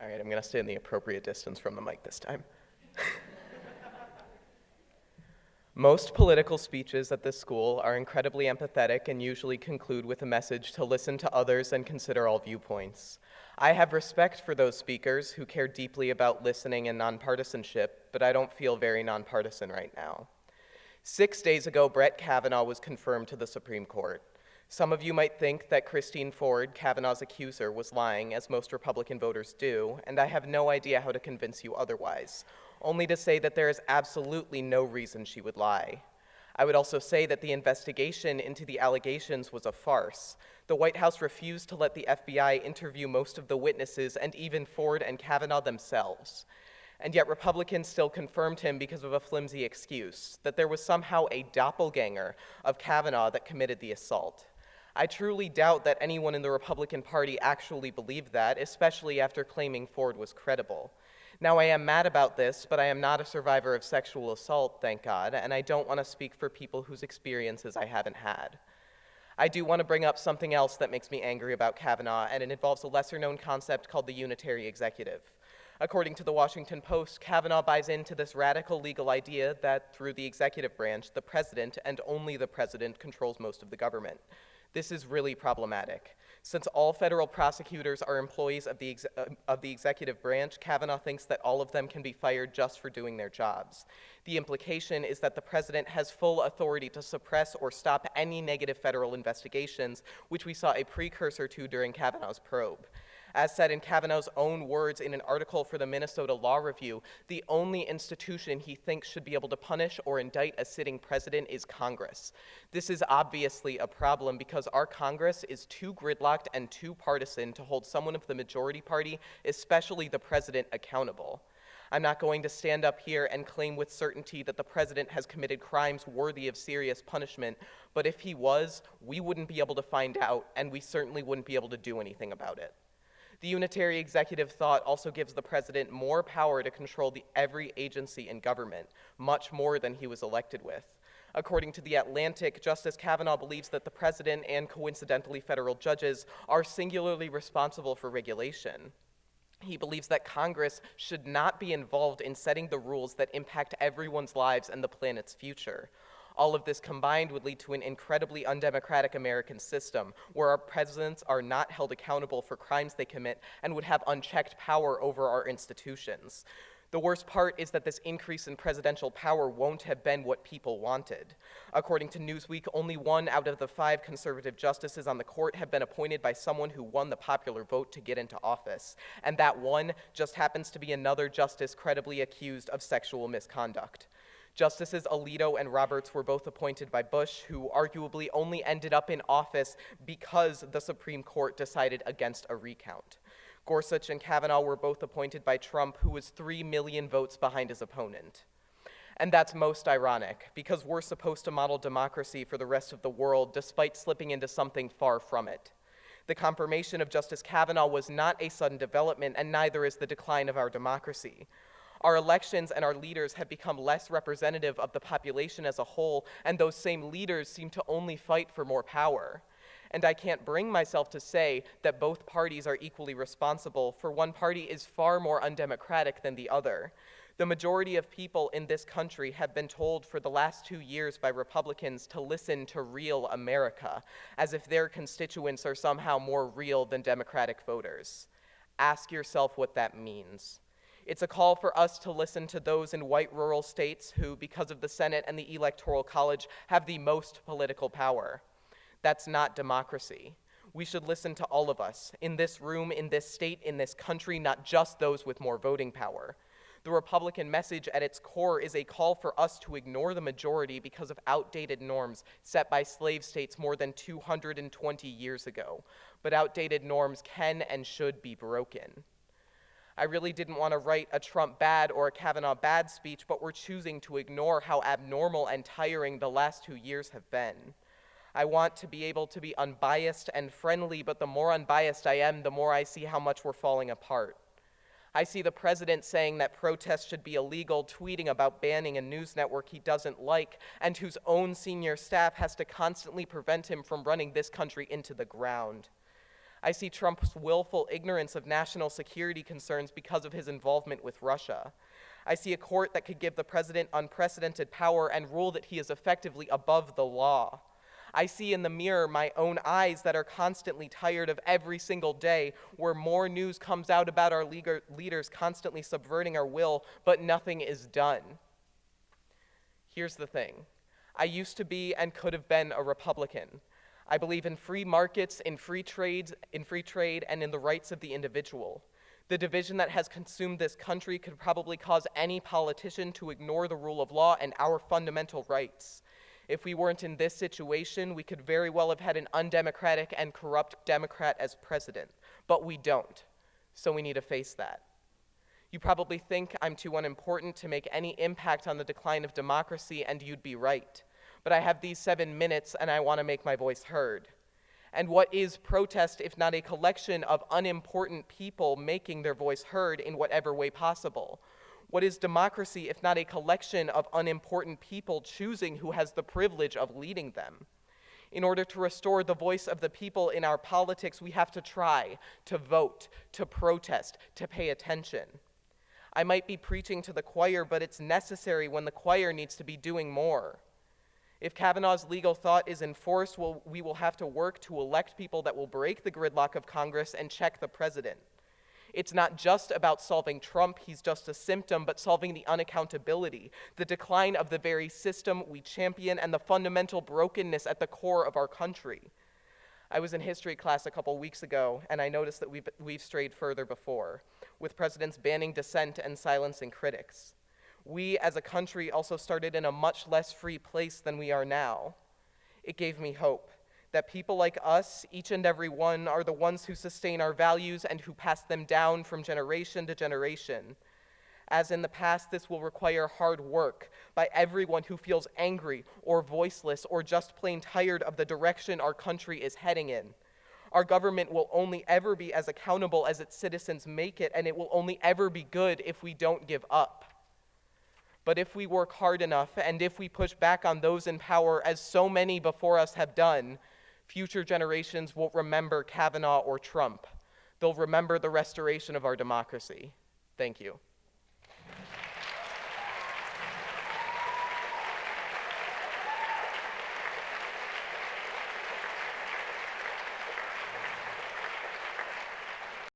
All right, I'm going to stay in the appropriate distance from the mic this time. Most political speeches at this school are incredibly empathetic and usually conclude with a message to listen to others and consider all viewpoints. I have respect for those speakers who care deeply about listening and nonpartisanship, but I don't feel very nonpartisan right now. 6 days ago, Brett Kavanaugh was confirmed to the Supreme Court. Some of you might think that Christine Ford, Kavanaugh's accuser, was lying, as most Republican voters do, and I have no idea how to convince you otherwise, only to say that there is absolutely no reason she would lie. I would also say that the investigation into the allegations was a farce. The White House refused to let the FBI interview most of the witnesses and even Ford and Kavanaugh themselves. And yet Republicans still confirmed him because of a flimsy excuse, that there was somehow a doppelganger of Kavanaugh that committed the assault. I truly doubt that anyone in the Republican Party actually believed that, especially after claiming Ford was credible. Now, I am mad about this, but I am not a survivor of sexual assault, thank God, and I don't want to speak for people whose experiences I haven't had. I do want to bring up something else that makes me angry about Kavanaugh, and it involves a lesser-known concept called the unitary executive. According to the Washington Post, Kavanaugh buys into this radical legal idea that through the executive branch, the president, and only the president, controls most of the government. This is really problematic. Since all federal prosecutors are employees of the executive branch, Kavanaugh thinks that all of them can be fired just for doing their jobs. The implication is that the president has full authority to suppress or stop any negative federal investigations, which we saw a precursor to during Kavanaugh's probe. As said in Kavanaugh's own words in an article for the Minnesota Law Review, the only institution he thinks should be able to punish or indict a sitting president is Congress. This is obviously a problem because our Congress is too gridlocked and too partisan to hold someone of the majority party, especially the president, accountable. I'm not going to stand up here and claim with certainty that the president has committed crimes worthy of serious punishment, but if he was, we wouldn't be able to find out, and we certainly wouldn't be able to do anything about it. The unitary executive thought also gives the president more power to control every agency in government, much more than he was elected with. According to The Atlantic, Justice Kavanaugh believes that the president and coincidentally federal judges are singularly responsible for regulation. He believes that Congress should not be involved in setting the rules that impact everyone's lives and the planet's future. All of this combined would lead to an incredibly undemocratic American system where our presidents are not held accountable for crimes they commit and would have unchecked power over our institutions. The worst part is that this increase in presidential power won't have been what people wanted. According to Newsweek, only 1 out of the 5 conservative justices on the court have been appointed by someone who won the popular vote to get into office, and that one just happens to be another justice credibly accused of sexual misconduct. Justices Alito and Roberts were both appointed by Bush, who arguably only ended up in office because the Supreme Court decided against a recount. Gorsuch and Kavanaugh were both appointed by Trump, who was 3 million votes behind his opponent. And that's most ironic, because we're supposed to model democracy for the rest of the world, despite slipping into something far from it. The confirmation of Justice Kavanaugh was not a sudden development, and neither is the decline of our democracy. Our elections and our leaders have become less representative of the population as a whole, and those same leaders seem to only fight for more power. And I can't bring myself to say that both parties are equally responsible, for one party is far more undemocratic than the other. The majority of people in this country have been told for the last 2 years by Republicans to listen to real America, as if their constituents are somehow more real than Democratic voters. Ask yourself what that means. It's a call for us to listen to those in white rural states who, because of the Senate and the Electoral College, have the most political power. That's not democracy. We should listen to all of us, in this room, in this state, in this country, not just those with more voting power. The Republican message at its core is a call for us to ignore the majority because of outdated norms set by slave states more than 220 years ago. But outdated norms can and should be broken. I really didn't want to write a Trump bad or a Kavanaugh bad speech, but we're choosing to ignore how abnormal and tiring the last 2 years have been. I want to be able to be unbiased and friendly, but the more unbiased I am, the more I see how much we're falling apart. I see the president saying that protests should be illegal, tweeting about banning a news network he doesn't like, and whose own senior staff has to constantly prevent him from running this country into the ground. I see Trump's willful ignorance of national security concerns because of his involvement with Russia. I see a court that could give the president unprecedented power and rule that he is effectively above the law. I see in the mirror my own eyes that are constantly tired of every single day where more news comes out about our leaders constantly subverting our will, but nothing is done. Here's the thing. I used to be and could have been a Republican. I believe in free markets, in free trade, and in the rights of the individual. The division that has consumed this country could probably cause any politician to ignore the rule of law and our fundamental rights. If we weren't in this situation, we could very well have had an undemocratic and corrupt Democrat as president, but we don't, so we need to face that. You probably think I'm too unimportant to make any impact on the decline of democracy, and you'd be right. But I have these 7 minutes, and I want to make my voice heard. And what is protest if not a collection of unimportant people making their voice heard in whatever way possible? What is democracy if not a collection of unimportant people choosing who has the privilege of leading them? In order to restore the voice of the people in our politics, we have to try, to vote, to protest, to pay attention. I might be preaching to the choir, but it's necessary when the choir needs to be doing more. If Kavanaugh's legal thought is enforced, we will have to work to elect people that will break the gridlock of Congress and check the president. It's not just about solving Trump, he's just a symptom, but solving the unaccountability, the decline of the very system we champion, and the fundamental brokenness at the core of our country. I was in history class a couple weeks ago, and I noticed that we've strayed further before, with presidents banning dissent and silencing critics. We, as a country, also started in a much less free place than we are now. It gave me hope that people like us, each and every one, are the ones who sustain our values and who pass them down from generation to generation. As in the past, this will require hard work by everyone who feels angry or voiceless or just plain tired of the direction our country is heading in. Our government will only ever be as accountable as its citizens make it, and it will only ever be good if we don't give up. But if we work hard enough, and if we push back on those in power, as so many before us have done, future generations won't remember Kavanaugh or Trump. They'll remember the restoration of our democracy. Thank you.